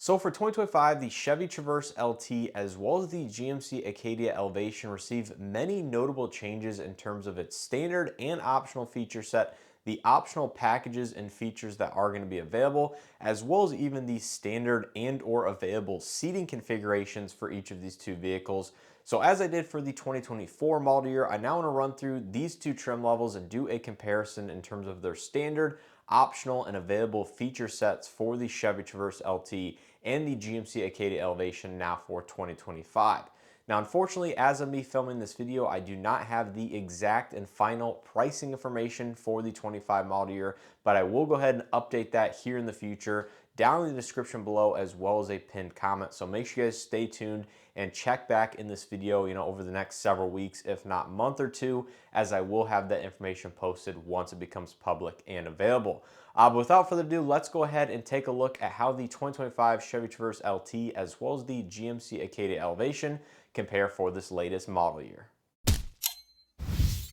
So for 2025, the Chevy Traverse LT as well as the GMC Acadia Elevation received many notable changes in terms of its standard and optional feature set, the optional packages and features that are going to be available, as well as even the standard and or available seating configurations for each of these two vehicles. So as I did for the 2024 model year, I now want to run through these two trim levels and do a comparison in terms of their standard, optional, and available feature sets for the Chevy Traverse LT and the GMC Acadia Elevation now for 2025. Now, unfortunately, as of me filming this video, I do not have the exact and final pricing information for the 25 model year, but I will go ahead and update that here in the future down in the description below, as well as a pinned comment. So make sure you guys stay tuned and check back in this video, over the next several weeks, if not month or two, as I will have that information posted once it becomes public and available. But without further ado, let's go ahead and take a look at how the 2025 Chevy Traverse LT as well as the GMC Acadia Elevation compare for this latest model year.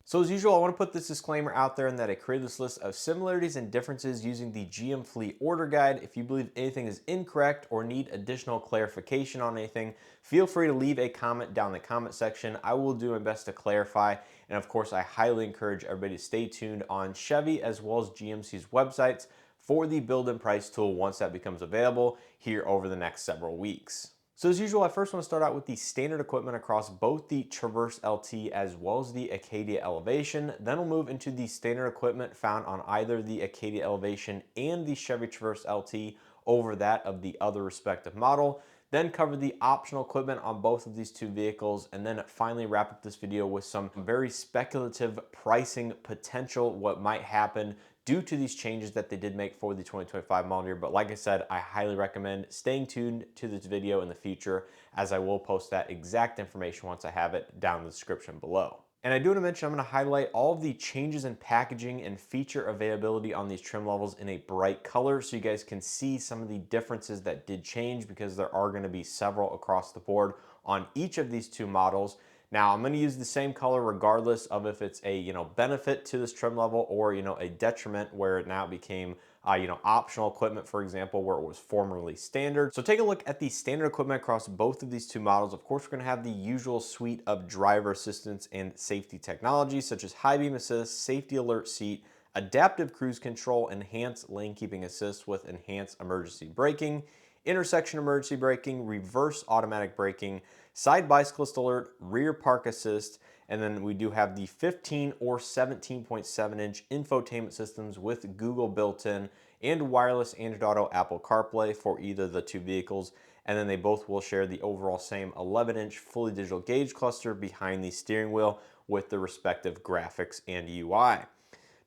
So as usual, I want to put this disclaimer out there in that I created this list of similarities and differences using the GM Fleet Order Guide. If you believe anything is incorrect or need additional clarification on anything, feel free to leave a comment down in the comment section. I will do my best to clarify. And of course, I highly encourage everybody to stay tuned on Chevy as well as GMC's websites for the build and price tool once that becomes available here over the next several weeks. So as usual, I first want to start out with the standard equipment across both the Traverse LT as well as the Acadia Elevation. Then we'll move into the standard equipment found on either the Acadia Elevation and the Chevy Traverse LT over that of the other respective model. Then cover the optional equipment on both of these two vehicles, and then finally wrap up this video with some very speculative pricing potential, what might happen due to these changes that they did make for the 2025 model year. But like I said, I highly recommend staying tuned to this video in the future, as I will post that exact information once I have it down in the description below. And I do want to mention, I'm going to highlight all of the changes in packaging and feature availability on these trim levels in a bright color so you guys can see some of the differences that did change, because there are going to be several across the board on each of these two models. Now, I'm going to use the same color regardless of if it's a benefit to this trim level or a detriment where it now became optional equipment, for example, where it was formerly standard. So take a look at the standard equipment across both of these two models. Of course, we're going to have the usual suite of driver assistance and safety technologies such as high beam assist, safety alert seat, adaptive cruise control, enhanced lane keeping assist with enhanced emergency braking, intersection emergency braking, reverse automatic braking, side bicyclist alert, rear park assist, and then we do have the 15 or 17.7-inch infotainment systems with Google built-in and wireless Android Auto, Apple CarPlay for either of the two vehicles. And then they both will share the overall same 11-inch fully digital gauge cluster behind the steering wheel with the respective graphics and UI.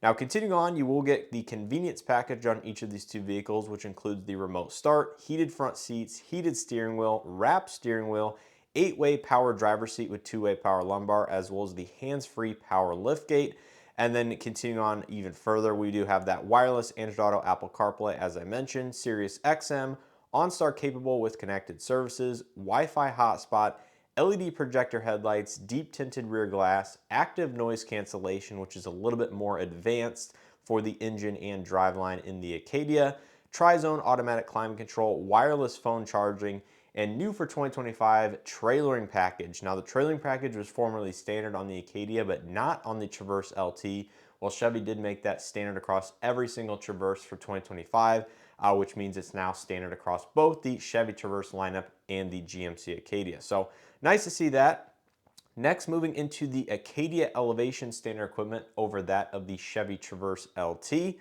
Now, continuing on, you will get the convenience package on each of these two vehicles, which includes the remote start, heated front seats, heated steering wheel, wrapped steering wheel, 8-way power driver seat with 2-way power lumbar, as well as the hands-free power liftgate. And then continuing on even further, we do have that wireless Android Auto, Apple CarPlay, as I mentioned, Sirius XM, OnStar capable with connected services, Wi-Fi hotspot, LED projector headlights, deep tinted rear glass, active noise cancellation, which is a little bit more advanced for the engine and driveline in the Acadia, tri-zone automatic climate control, wireless phone charging, and new for 2025, trailering package. Now, the trailering package was formerly standard on the Acadia, but not on the Traverse LT. Well, Chevy did make that standard across every single Traverse for 2025, which means it's now standard across both the Chevy Traverse lineup and the GMC Acadia. So nice to see that. Next, moving into the Acadia Elevation standard equipment over that of the Chevy Traverse LT.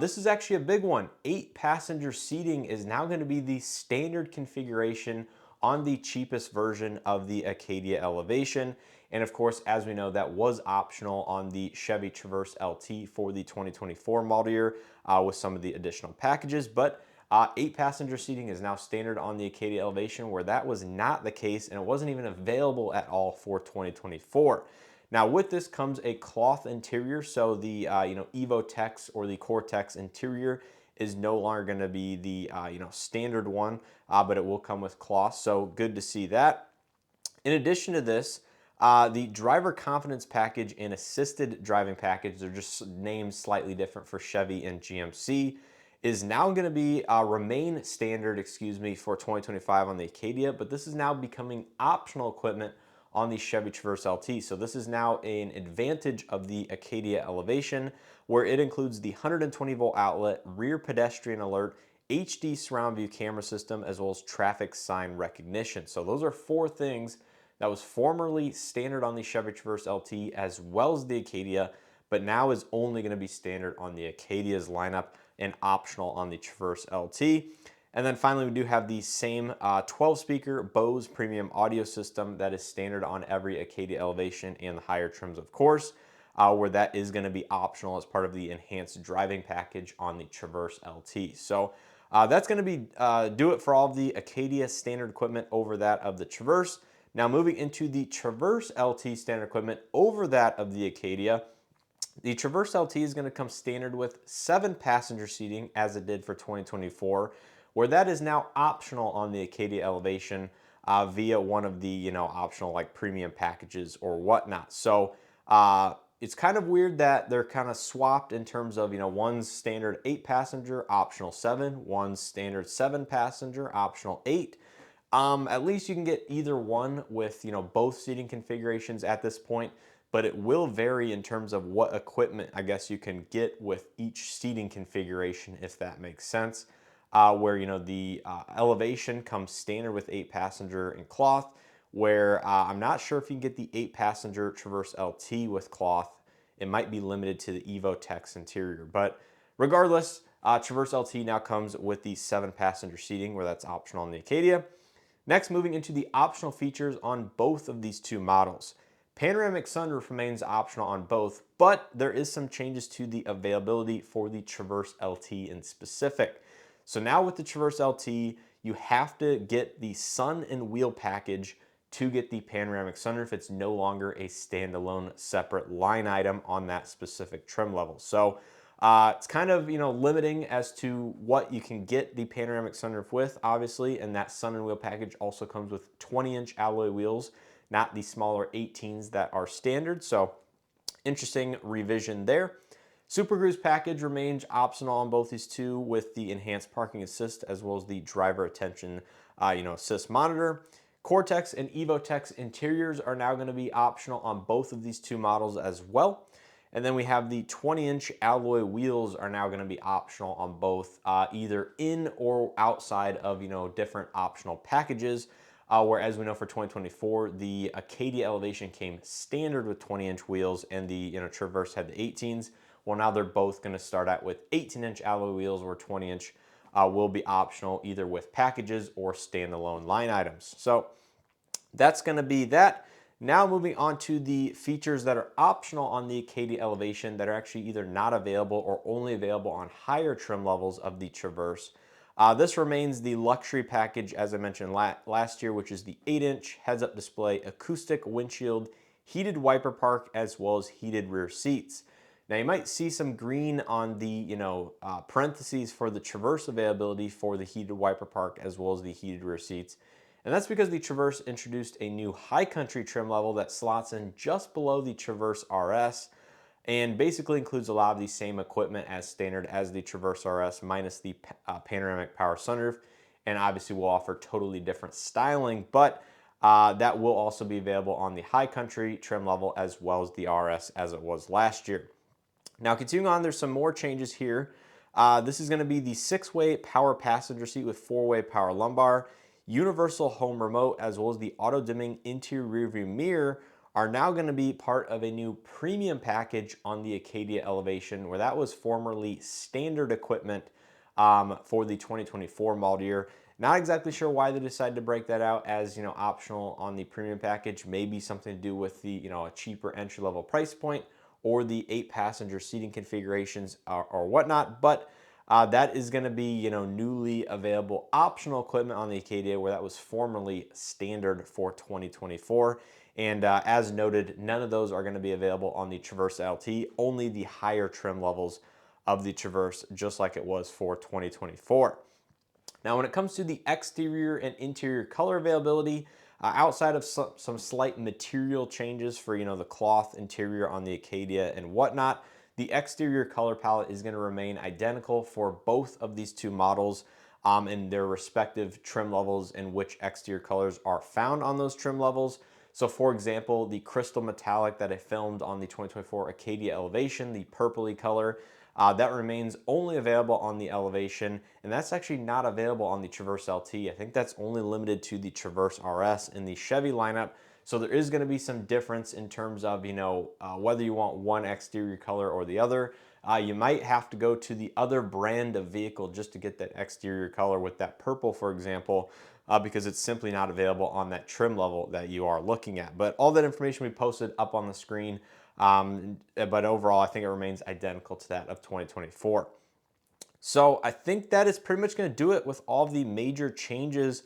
This is actually a big one. 8-passenger seating is now going to be the standard configuration on the cheapest version of the Acadia Elevation. And of course, as we know, that was optional on the Chevy Traverse LT for the 2024 model year with some of the additional packages. But 8-passenger seating is now standard on the Acadia Elevation, where that was not the case, and it wasn't even available at all for 2024. Now, with this comes a cloth interior, so the Evo Tex or the Cortex interior is no longer going to be the standard one, but it will come with cloth. So good to see that. In addition to this, the driver confidence package and assisted driving package, they're just named slightly different for Chevy and GMC. is now going to be remain standard, excuse me, for 2025 on the Acadia, but this is now becoming optional equipment on the Chevy Traverse LT. So this is now an advantage of the Acadia Elevation, where it includes the 120-volt outlet, rear pedestrian alert, HD surround view camera system, as well as traffic sign recognition. So those are four things that was formerly standard on the Chevy Traverse LT as well as the Acadia, but now is only going to be standard on the Acadia's lineup and optional on the Traverse LT. And then finally, we do have the same 12-speaker Bose premium audio system that is standard on every Acadia Elevation and the higher trims, of course, where that is going to be optional as part of the enhanced driving package on the Traverse LT. So that's going to be do it for all of the Acadia standard equipment over that of the Traverse. Now moving into the Traverse LT standard equipment over that of the Acadia, the Traverse LT is going to come standard with 7 passenger seating as it did for 2024, where that is now optional on the Acadia Elevation via one of the optional like premium packages or whatnot. So it's kind of weird that they're kind of swapped in terms of one's standard 8 passenger, optional 7, one's standard 7 passenger, optional 8. At least you can get either one with both seating configurations at this point, but it will vary in terms of what equipment I guess you can get with each seating configuration, if that makes sense. Where the Elevation comes standard with 8 passenger and cloth, where I'm not sure if you can get the 8 passenger Traverse LT with cloth. It might be limited to the Evo Tex interior, but regardless, Traverse LT now comes with the 7 passenger seating, where that's optional on the Acadia. Next, moving into the optional features on both of these two models. Panoramic sunroof remains optional on both, but there is some changes to the availability for the Traverse LT in specific. So now with the Traverse LT, you have to get the sun and wheel package to get the panoramic sunroof. It's no longer a standalone separate line item on that specific trim level. So it's kind of limiting as to what you can get the panoramic sunroof with, obviously, and that sun and wheel package also comes with 20-inch alloy wheels, not the smaller 18s that are standard. So interesting revision there. Super Cruise package remains optional on both these two with the enhanced parking assist as well as the driver attention assist monitor. Cortex and Evotex interiors are now going to be optional on both of these two models as well. And then we have the 20-inch alloy wheels are now going to be optional on both, either in or outside of different optional packages. Whereas we know for 2024, the Acadia Elevation came standard with 20-inch wheels, and the Traverse had the 18s. Well, now they're both going to start out with 18-inch alloy wheels, where 20-inch will be optional either with packages or standalone line items. So that's going to be that. Now moving on to the features that are optional on the Acadia Elevation that are actually either not available or only available on higher trim levels of the Traverse. This remains the luxury package, as I mentioned last year, which is the 8-inch heads-up display, acoustic windshield, heated wiper park, as well as heated rear seats. Now you might see some green on the parentheses for the Traverse availability for the heated wiper park as well as the heated rear seats. And that's because the Traverse introduced a new high country trim level that slots in just below the Traverse RS and basically includes a lot of the same equipment as standard as the Traverse RS minus the panoramic power sunroof, and obviously will offer totally different styling, but that will also be available on the high country trim level as well as the RS as it was last year. Now continuing on, there's some more changes here. This is going to be the 6-way power passenger seat with 4-way power lumbar. Universal home remote as well as the auto dimming interior rearview mirror are now going to be part of a new premium package on the Acadia Elevation, where that was formerly standard equipment for the 2024 model year. Not exactly sure why they decided to break that out as optional on the premium package. Maybe something to do with the a cheaper entry level price point or the 8 passenger seating configurations or whatnot, but that is going to be newly available optional equipment on the Acadia, where that was formerly standard for 2024. And as noted, none of those are going to be available on the Traverse LT, only the higher trim levels of the Traverse, just like it was for 2024. Now, when it comes to the exterior and interior color availability, outside of some slight material changes for the cloth interior on the Acadia and whatnot, The exterior color palette is going to remain identical for both of these two models in their respective trim levels and which exterior colors are found on those trim levels. So for example, the crystal metallic that I filmed on the 2024 Acadia Elevation, the purpley color, that remains only available on the Elevation, and that's actually not available on the Traverse LT. I think that's only limited to the Traverse RS in the Chevy lineup. So there is going to be some difference in terms of, whether you want one exterior color or the other. You might have to go to the other brand of vehicle just to get that exterior color with that purple, for example, because it's simply not available on that trim level that you are looking at. But all that information we posted up on the screen. But overall, I think it remains identical to that of 2024. So I think that is pretty much going to do it with all the major changes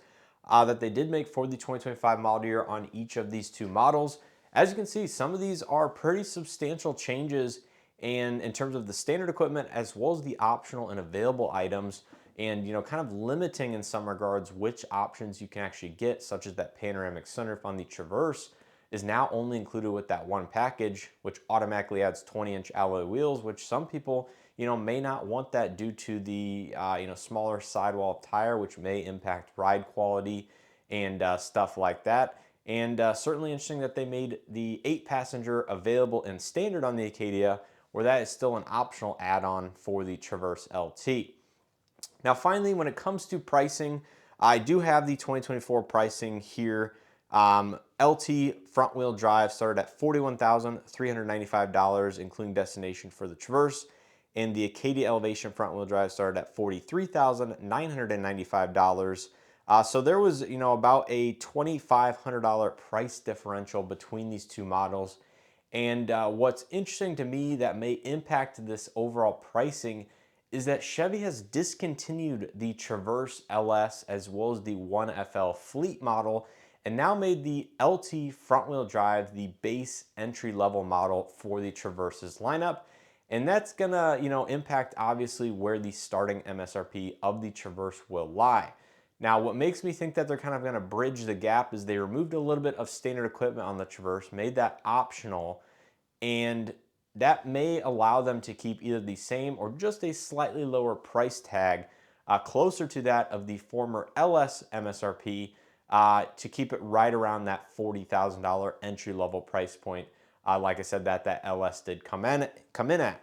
that they did make for the 2025 model year on each of these two models. As you can see, some of these are pretty substantial changes and in terms of the standard equipment as well as the optional and available items, and kind of limiting in some regards which options you can actually get, such as that panoramic sunroof on the Traverse is now only included with that one package, which automatically adds 20-inch alloy wheels, which some people, may not want that due to the, smaller sidewall tire, which may impact ride quality and stuff like that. And certainly interesting that they made the 8-passenger available and standard on the Acadia, where that is still an optional add-on for the Traverse LT. Now, finally, when it comes to pricing, I do have the 2024 pricing here. LT front-wheel drive started at $41,395, including destination for the Traverse, and the Acadia Elevation front-wheel drive started at $43,995. So there was, about a $2,500 price differential between these two models. And what's interesting to me that may impact this overall pricing is that Chevy has discontinued the Traverse LS as well as the 1FL Fleet model, and now made the LT front-wheel drive the base entry-level model for the Traverse's lineup. And that's gonna, impact obviously where the starting MSRP of the Traverse will lie. Now, what makes me think that they're kind of gonna bridge the gap is they removed a little bit of standard equipment on the Traverse, made that optional, and that may allow them to keep either the same or just a slightly lower price tag, closer to that of the former LS MSRP, to keep it right around that $40,000 entry level price point. Like I said, that LS did come in at.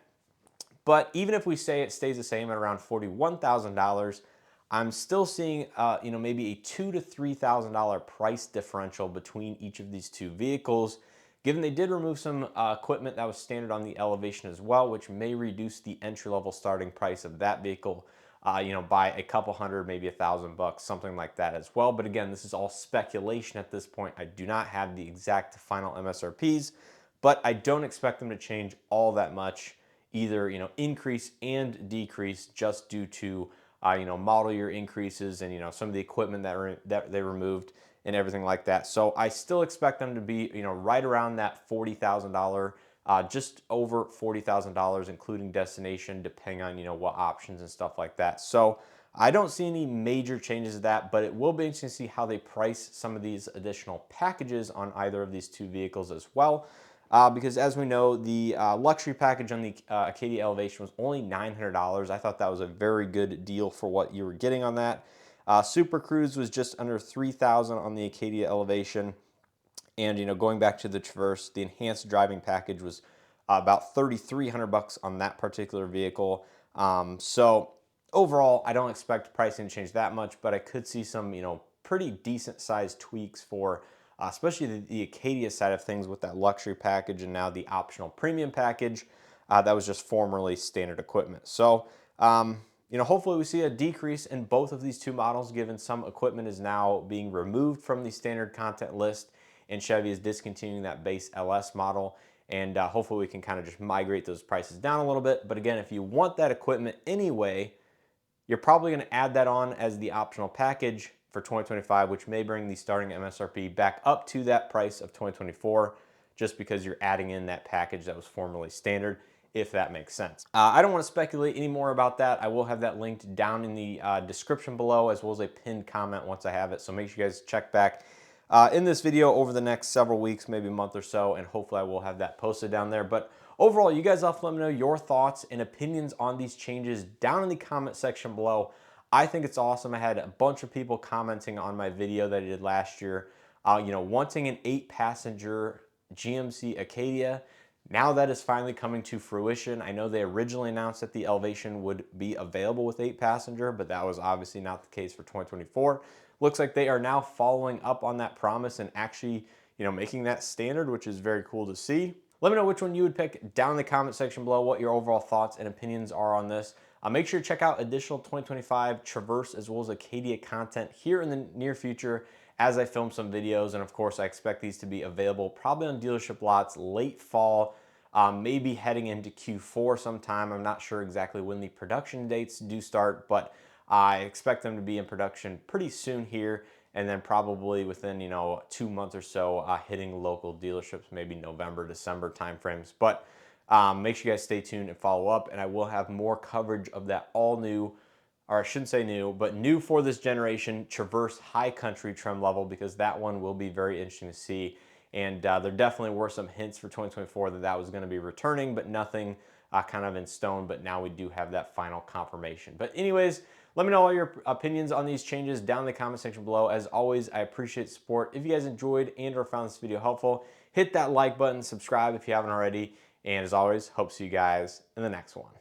But even if we say it stays the same at around $41,000, I'm still seeing, maybe a $2,000 to $3,000 price differential between each of these two vehicles, given they did remove some equipment that was standard on the Elevation as well, which may reduce the entry-level starting price of that vehicle, by a couple hundred, maybe $1,000, something like that as well. But again, this is all speculation at this point. I do not have the exact final MSRPs, but I don't expect them to change all that much, either, increase and decrease just due to, model year increases and, some of the equipment that they removed and everything like that. So I still expect them to be, right around that $40,000, just over $40,000, including destination, depending on, what options and stuff like that. So I don't see any major changes to that, but it will be interesting to see how they price some of these additional packages on either of these two vehicles as well. Because as we know, the luxury package on the Acadia Elevation was only $900. I thought that was a very good deal for what you were getting on that. Super Cruise was just under $3,000 on the Acadia Elevation. And, going back to the Traverse, the enhanced driving package was about $3,300 on that particular vehicle. So overall, I don't expect pricing to change that much, but I could see some, pretty decent sized tweaks for especially the Acadia side of things with that luxury package and now the optional premium package that was just formerly standard equipment. So, hopefully we see a decrease in both of these two models, given some equipment is now being removed from the standard content list and Chevy is discontinuing that base LS model. And hopefully we can kind of just migrate those prices down a little bit. But again, if you want that equipment anyway, you're probably going to add that on as the optional package for 2025, which may bring the starting MSRP back up to that price of 2024, just because you're adding in that package that was formerly standard, if that makes sense. I don't want to speculate any more about that. I will have that linked down in the description below, as well as a pinned comment once I have it. So make sure you guys check back in this video over the next several weeks, maybe a month or so, and hopefully I will have that posted down there. But overall, you guys have to let me know your thoughts and opinions on these changes down in the comment section below. I think it's awesome. I had a bunch of people commenting on my video that I did last year, wanting an 8-passenger GMC Acadia. Now that is finally coming to fruition. I know they originally announced that the Elevation would be available with 8-passenger, but that was obviously not the case for 2024. Looks like they are now following up on that promise and actually, making that standard, which is very cool to see. Let me know which one you would pick down in the comment section below, what your overall thoughts and opinions are on this. Make sure to check out additional 2025 Traverse as well as Acadia content here in the near future as I film some videos. And of course, I expect these to be available probably on dealership lots late fall, maybe heading into Q4 sometime. I'm not sure exactly when the production dates do start, but I expect them to be in production pretty soon here, and then probably within 2 months or so hitting local dealerships, maybe November, December timeframes. But make sure you guys stay tuned and follow up, and I will have more coverage of that all new, or I shouldn't say new, but new for this generation Traverse High Country trim level, because that one will be very interesting to see. And there definitely were some hints for 2024 that that was going to be returning, but nothing kind of in stone. But now we do have that final confirmation. But anyways, let me know all your opinions on these changes down in the comment section below. As always, I appreciate the support. If you guys enjoyed and or found this video helpful, hit that like button, subscribe if you haven't already. And as always, hope to see you guys in the next one.